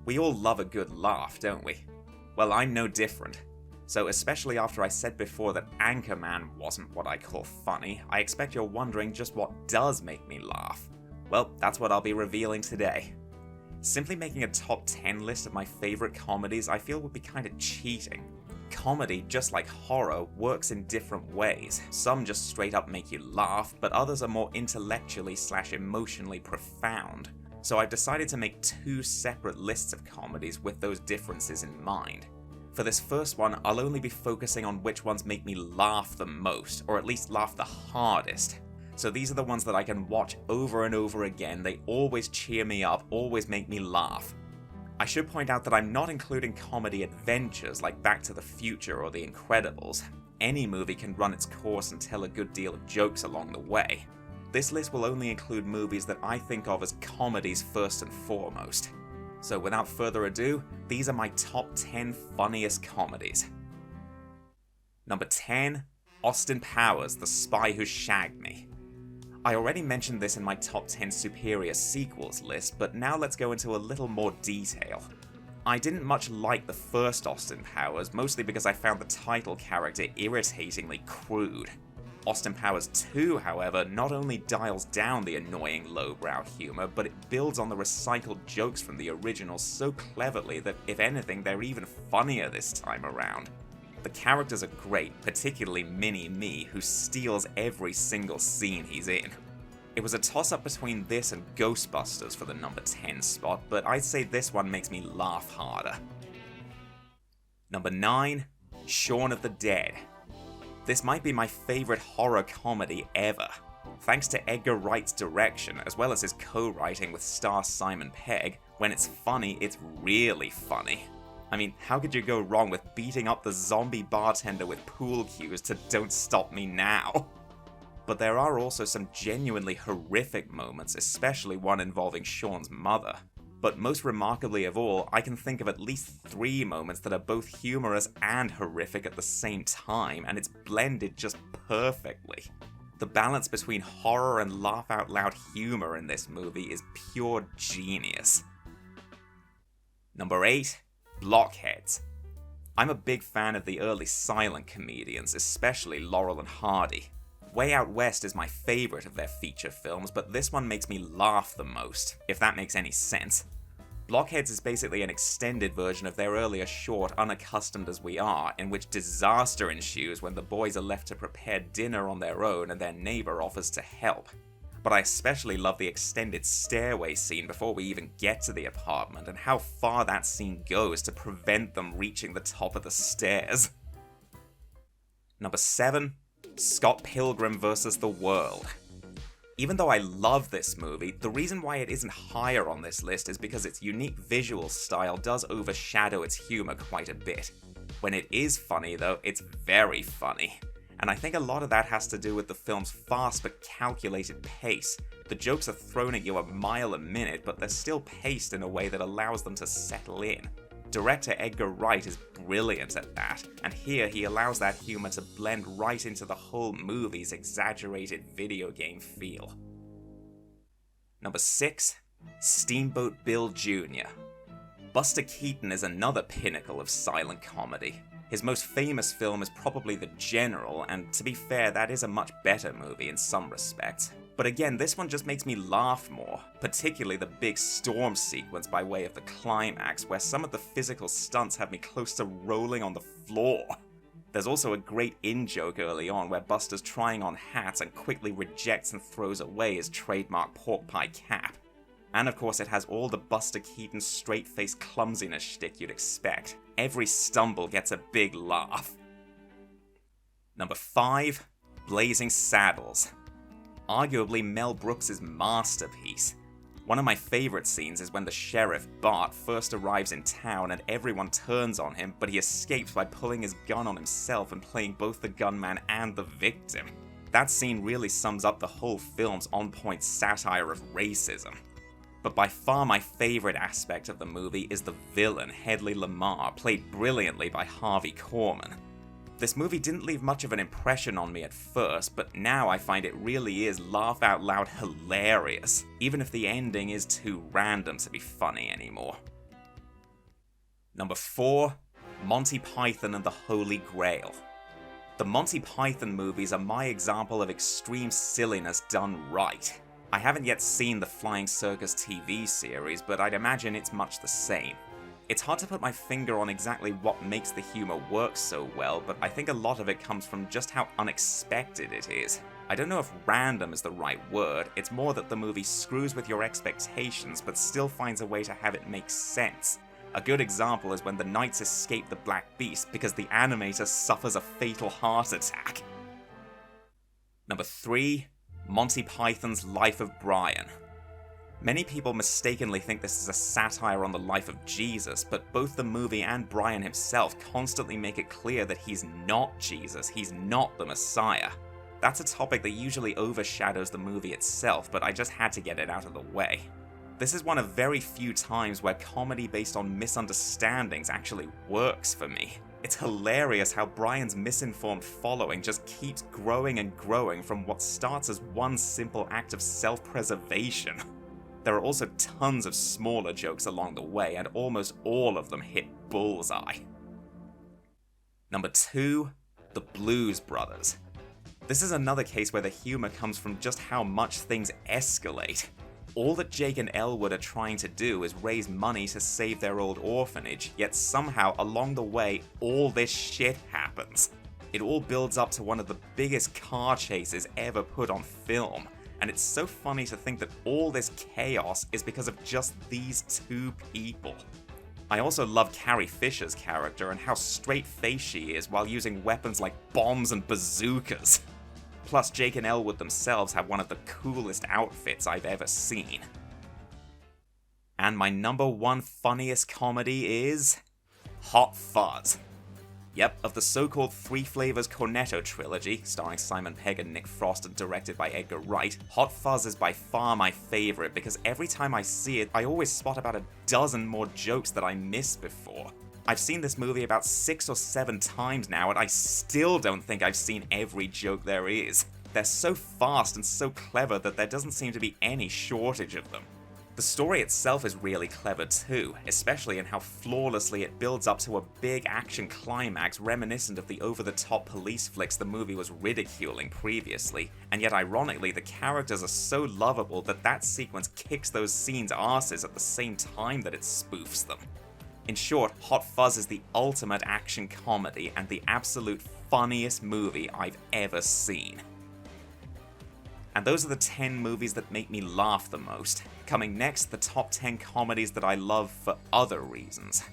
We all love a good laugh, don't we? Well, I'm no different. So especially after I said before that Anchorman wasn't what I call funny, I expect you're wondering just what does make me laugh. Well, that's what I'll be revealing today. Simply making a top 10 list of my favourite comedies I feel would be kinda cheating. Comedy, just like horror, works in different ways. Some just straight up make you laugh, but others are more intellectually/emotionally profound. So I've decided to make 2 separate lists of comedies with those differences in mind. For this first one, I'll only be focusing on which ones make me laugh the most, or at least laugh the hardest. So these are the ones that I can watch over and over again, they always cheer me up, always make me laugh. I should point out that I'm not including comedy adventures like Back to the Future or The Incredibles. Any movie can run its course and tell a good deal of jokes along the way. This list will only include movies that I think of as comedies first and foremost. So without further ado, these are my top 10 funniest comedies. Number 10, Austin Powers, The Spy Who Shagged Me. I already mentioned this in my top 10 superior sequels list, but now let's go into a little more detail. I didn't much like the first Austin Powers, mostly because I found the title character irritatingly crude. Austin Powers 2, however, not only dials down the annoying lowbrow humor, but it builds on the recycled jokes from the original so cleverly that, if anything, they're even funnier this time around. The characters are great, particularly Mini-Me, who steals every single scene he's in. It was a toss-up between this and Ghostbusters for the number 10 spot, but I'd say this one makes me laugh harder. Number 9, Shaun of the Dead. This might be my favourite horror comedy ever. Thanks to Edgar Wright's direction, as well as his co-writing with star Simon Pegg, when it's funny, it's really funny. I mean, how could you go wrong with beating up the zombie bartender with pool cues to Don't Stop Me Now? But there are also some genuinely horrific moments, especially one involving Shaun's mother. But most remarkably of all, I can think of at least 3 moments that are both humorous and horrific at the same time, and it's blended just perfectly. The balance between horror and laugh-out-loud humor in this movie is pure genius. Number 8, Blockheads. I'm a big fan of the early silent comedians, especially Laurel and Hardy. Way Out West is my favourite of their feature films, but this one makes me laugh the most, if that makes any sense. Blockheads is basically an extended version of their earlier short Unaccustomed as We Are, in which disaster ensues when the boys are left to prepare dinner on their own and their neighbour offers to help. But I especially love the extended stairway scene before we even get to the apartment, and how far that scene goes to prevent them reaching the top of the stairs. Number 7, Scott Pilgrim vs. the World. Even though I love this movie, the reason why it isn't higher on this list is because its unique visual style does overshadow its humor quite a bit. When it is funny though, it's very funny. And I think a lot of that has to do with the film's fast but calculated pace. The jokes are thrown at you a mile a minute, but they're still paced in a way that allows them to settle in. Director Edgar Wright is brilliant at that, and here he allows that humor to blend right into the whole movie's exaggerated video game feel. Number 6, Steamboat Bill Jr. Buster Keaton is another pinnacle of silent comedy. His most famous film is probably The General, and to be fair, that is a much better movie in some respects. But again, this one just makes me laugh more, particularly the big storm sequence by way of the climax, where some of the physical stunts have me close to rolling on the floor. There's also a great in-joke early on where Buster's trying on hats and quickly rejects and throws away his trademark pork pie cap. And of course it has all the Buster Keaton straight-faced clumsiness shtick you'd expect. Every stumble gets a big laugh. Number 5, Blazing Saddles. Arguably Mel Brooks' masterpiece. One of my favourite scenes is when the sheriff, Bart, first arrives in town and everyone turns on him, but he escapes by pulling his gun on himself and playing both the gunman and the victim. That scene really sums up the whole film's on-point satire of racism. But by far my favourite aspect of the movie is the villain, Hedley Lamarr, played brilliantly by Harvey Korman. This movie didn't leave much of an impression on me at first, but now I find it really is laugh-out-loud hilarious, even if the ending is too random to be funny anymore. Number 4, Monty Python and the Holy Grail. The Monty Python movies are my example of extreme silliness done right. I haven't yet seen the Flying Circus TV series, but I'd imagine it's much the same. It's hard to put my finger on exactly what makes the humor work so well, but I think a lot of it comes from just how unexpected it is. I don't know if random is the right word, it's more that the movie screws with your expectations but still finds a way to have it make sense. A good example is when the knights escape the Black Beast because the animator suffers a fatal heart attack. Number 3, Monty Python's Life of Brian. Many people mistakenly think this is a satire on the life of Jesus, but both the movie and Brian himself constantly make it clear that he's not Jesus, he's not the Messiah. That's a topic that usually overshadows the movie itself, but I just had to get it out of the way. This is one of very few times where comedy based on misunderstandings actually works for me. It's hilarious how Brian's misinformed following just keeps growing and growing from what starts as one simple act of self-preservation. There are also tons of smaller jokes along the way, and almost all of them hit bullseye. Number 2, The Blues Brothers. This is another case where the humor comes from just how much things escalate. All that Jake and Elwood are trying to do is raise money to save their old orphanage, yet somehow along the way all this shit happens. It all builds up to one of the biggest car chases ever put on film. And it's so funny to think that all this chaos is because of just these 2 people. I also love Carrie Fisher's character and how straight-faced she is while using weapons like bombs and bazookas. Plus, Jake and Elwood themselves have one of the coolest outfits I've ever seen. And my number 1 funniest comedy is Hot Fuzz. Yep, of the so-called Three Flavors Cornetto trilogy, starring Simon Pegg and Nick Frost and directed by Edgar Wright, Hot Fuzz is by far my favorite because every time I see it, I always spot about a dozen more jokes that I missed before. I've seen this movie about 6 or 7 times now, and I still don't think I've seen every joke there is. They're so fast and so clever that there doesn't seem to be any shortage of them. The story itself is really clever too, especially in how flawlessly it builds up to a big action climax reminiscent of the over-the-top police flicks the movie was ridiculing previously, and yet ironically the characters are so lovable that sequence kicks those scenes' asses at the same time that it spoofs them. In short, Hot Fuzz is the ultimate action comedy and the absolute funniest movie I've ever seen. And those are the 10 movies that make me laugh the most. Coming next, the top 10 comedies that I love for other reasons.